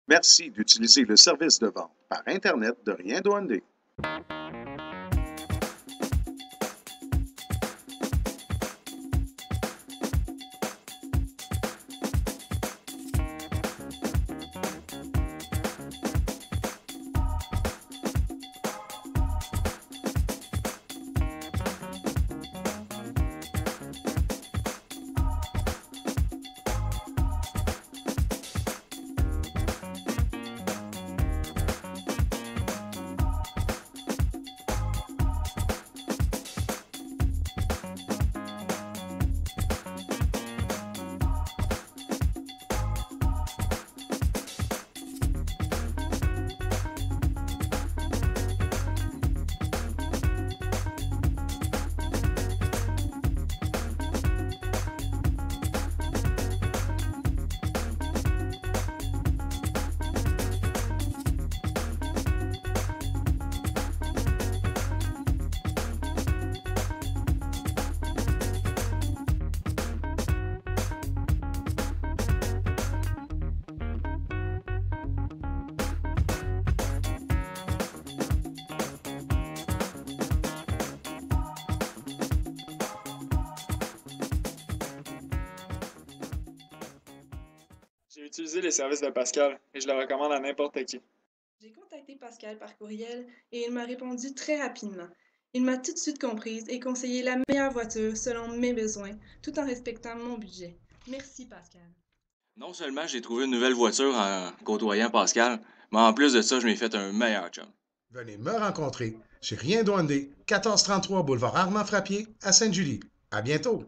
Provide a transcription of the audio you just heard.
Merci d'utiliser le service de vente par Internet de Rien Douandé. J'ai utilisé les services de Pascal et je le recommande à n'importe qui. J'ai contacté Pascal par courriel et il m'a répondu très rapidement. Il m'a tout de suite comprise et conseillé la meilleure voiture selon mes besoins, tout en respectant mon budget. Merci Pascal. Non seulement j'ai trouvé une nouvelle voiture en côtoyant Pascal, mais en plus de ça, je m'ai fait un meilleur chum. Venez me rencontrer chez Rien Douandé, 1433 boulevard Armand-Frappier à Sainte-Julie. À bientôt!